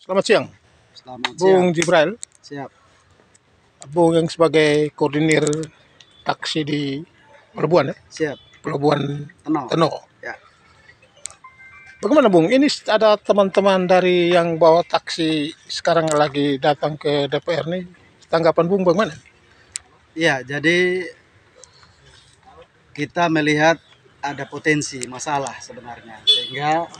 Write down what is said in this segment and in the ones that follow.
Selamat siang, Selamat Bung siang. Jibril. Siap. Bung yang sebagai koordinir taksi di Pelabuhan, ya? Siap. Pelabuhan Tenang. Teno. Ya. Bagaimana Bung? Ini ada teman-teman dari yang bawa taksi sekarang lagi datang ke DPR nih. Tanggapan Bung bagaimana? Ya, jadi kita melihat ada potensi masalah sebenarnya, sehingga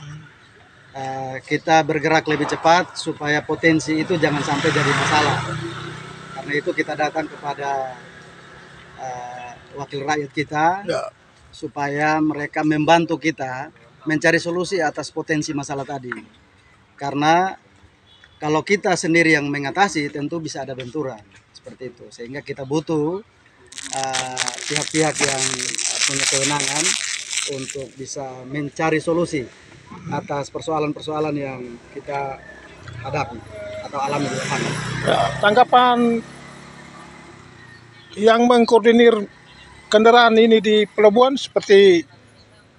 kita bergerak lebih cepat supaya potensi itu jangan sampai jadi masalah. Karena itu kita datang kepada wakil rakyat kita Ya. supaya mereka membantu kita mencari solusi atas potensi masalah tadi. Karena kalau kita sendiri yang mengatasi tentu bisa ada benturan seperti itu, sehingga kita butuh pihak-pihak yang punya kewenangan untuk bisa mencari solusi atas persoalan-persoalan yang kita hadapi atau alami di lapangan. Ya, tanggapan yang mengkoordinir kendaraan ini di pelabuhan seperti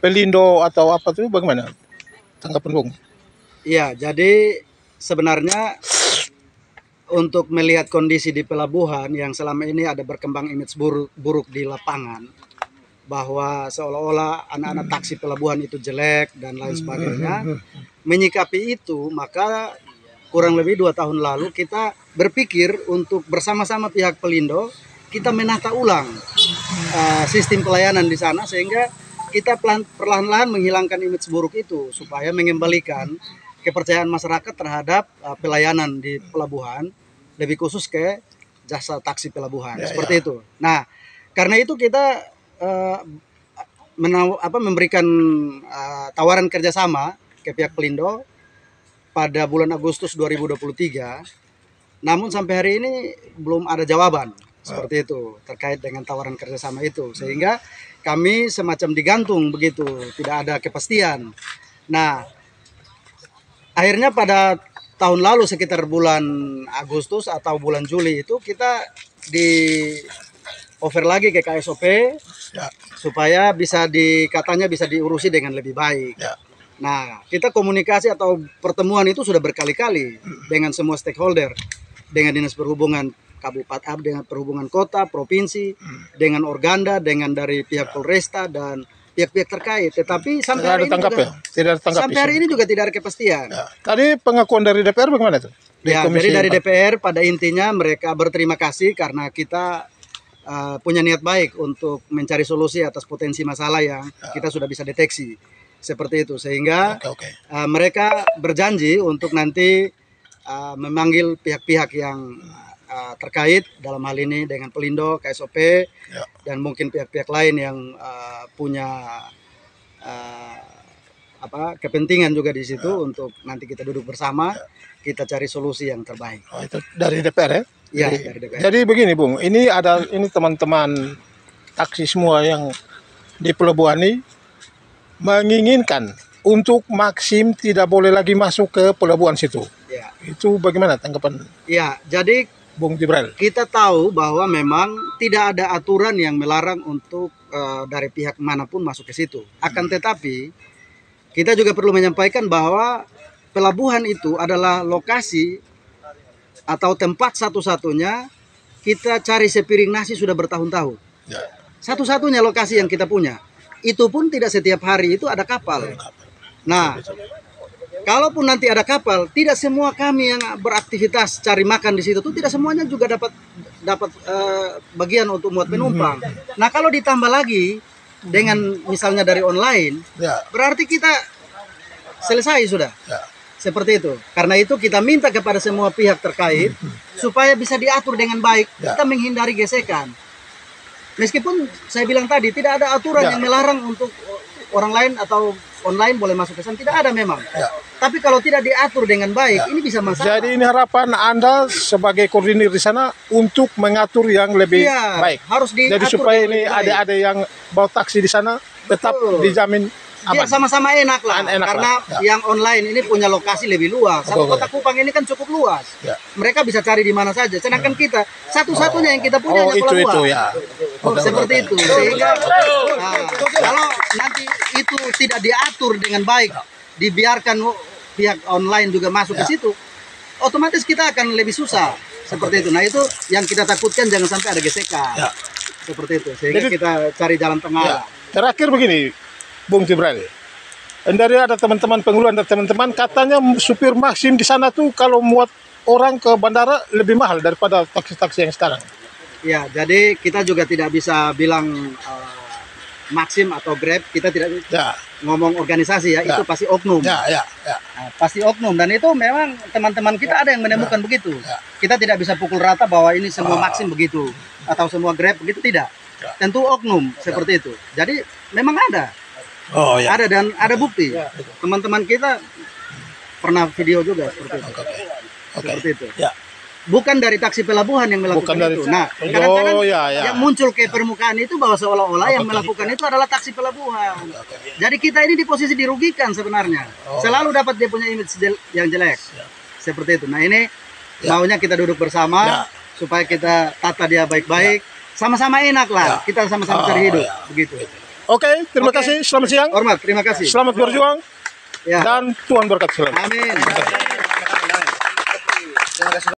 Pelindo atau apa tuh bagaimana? Tanggapan Bung? Iya, jadi sebenarnya untuk melihat kondisi di pelabuhan yang selama ini ada berkembang image buruk di lapangan, bahwa seolah-olah anak-anak taksi pelabuhan itu jelek dan lain sebagainya. Menyikapi itu, maka kurang lebih 2 tahun lalu kita berpikir untuk bersama-sama pihak Pelindo kita menata ulang sistem pelayanan di sana, sehingga kita perlahan-lahan menghilangkan image buruk itu supaya mengembalikan kepercayaan masyarakat terhadap pelayanan di pelabuhan, lebih khusus ke jasa taksi pelabuhan, seperti itu. Nah, karena itu kita memberikan tawaran kerjasama ke pihak Pelindo pada bulan Agustus 2023. Namun sampai hari ini belum ada jawaban seperti itu terkait dengan tawaran kerjasama itu, sehingga kami semacam digantung begitu, tidak ada kepastian. Nah, akhirnya pada tahun lalu sekitar bulan Agustus atau bulan Juli itu kita di over lagi ke KSOP Ya. supaya katanya bisa diurusi dengan lebih baik. Ya. Nah, kita komunikasi atau pertemuan itu sudah berkali-kali dengan semua stakeholder, dengan Dinas Perhubungan Kabupaten, dengan Perhubungan Kota, Provinsi, dengan Organda, dengan dari pihak Polresta dan pihak-pihak terkait. Tetapi sampai hari ini juga tidak ada kepastian. Ya. Tadi pengakuan dari DPR bagaimana tuh? Dari DPR pada intinya mereka berterima kasih karena kita punya niat baik untuk mencari solusi atas potensi masalah yang kita sudah bisa deteksi seperti itu, sehingga mereka berjanji untuk nanti memanggil pihak-pihak yang terkait dalam hal ini dengan Pelindo, KSOP, dan mungkin pihak-pihak lain yang punya kepentingan juga di situ untuk nanti kita duduk bersama, kita cari solusi yang terbaik. Oh, itu dari DPR ya? Iya, dari DPR. Jadi begini Bung, ini teman-teman taksi semua yang di pelabuhan ini menginginkan untuk Maxim tidak boleh lagi masuk ke pelabuhan situ. Ya. Itu bagaimana tanggapan? Ya, jadi Bung Jibril, kita tahu bahwa memang tidak ada aturan yang melarang untuk dari pihak manapun masuk ke situ. Akan tetapi kita juga perlu menyampaikan bahwa pelabuhan itu adalah lokasi atau tempat satu-satunya kita cari sepiring nasi sudah bertahun-tahun. Ya. Satu-satunya lokasi yang kita punya. Itu pun tidak setiap hari itu ada kapal. Nah, kalaupun nanti ada kapal, tidak semua kami yang beraktivitas cari makan di situ tuh tidak semuanya juga dapat bagian untuk muat penumpang. Nah, kalau ditambah lagi dengan misalnya dari online, berarti kita selesai sudah. Seperti itu. Karena itu kita minta kepada semua pihak terkait supaya bisa diatur dengan baik. Kita menghindari gesekan. Meskipun saya bilang tadi tidak ada aturan yang melarang untuk orang lain atau online boleh masuk ke sana, tidak ada memang. Tapi kalau tidak diatur dengan baik, ini bisa masalah. Jadi ini harapan Anda sebagai koordinir di sana untuk mengatur yang lebih baik. Harus diatur. Jadi supaya ini ada yang bawa taksi di sana tetap dijamin aman. Sama-sama enak lah, karena yang online ini punya lokasi lebih luas. Satu Kota Kupang ini kan cukup luas. Mereka bisa cari di mana saja. Sedangkan kita satu-satunya yang kita punya hanya pelabuhan. Seperti itu. Sehingga kalau nanti itu tidak diatur dengan baik, dibiarkan pihak online juga masuk ke situ, otomatis kita akan lebih susah seperti itu. Nah itu yang kita takutkan, jangan sampai ada gesekan seperti itu, sehingga Jadi, kita cari jalan tengah. Ya. Terakhir begini, Bung Jibril. Dari ada teman-teman pengeluhan dan teman-teman katanya supir Maxim di sana tuh kalau muat orang ke bandara lebih mahal daripada taksi-taksi yang sekarang. Ya, jadi kita juga tidak bisa bilang Maxim atau Grab, kita tidak ngomong organisasi ya, itu pasti oknum. Ya. Nah, pasti oknum, dan itu memang teman-teman kita ada yang menemukan begitu. Kita tidak bisa pukul rata bahwa ini semua Maxim begitu atau semua Grab begitu, tidak. Tentu oknum seperti itu. Jadi memang ada. Ada dan ada bukti. Teman-teman kita pernah video juga seperti itu. Seperti itu. Bukan dari taksi pelabuhan yang melakukan itu. Nah, kadang-kadang yang muncul ke permukaan itu bahwa seolah-olah yang melakukan itu adalah taksi pelabuhan. Jadi kita ini di posisi dirugikan sebenarnya. Selalu dapat dia punya image yang jelek. Seperti itu. Nah, ini maunya kita duduk bersama supaya kita tata dia baik-baik. Sama-sama enak lah. Kita sama-sama cari hidup. Begitu. Oke, terima kasih. Selamat siang. Hormat, terima kasih. Selamat berjuang. Dan Tuhan berkati selalu. Amin. Terima kasih.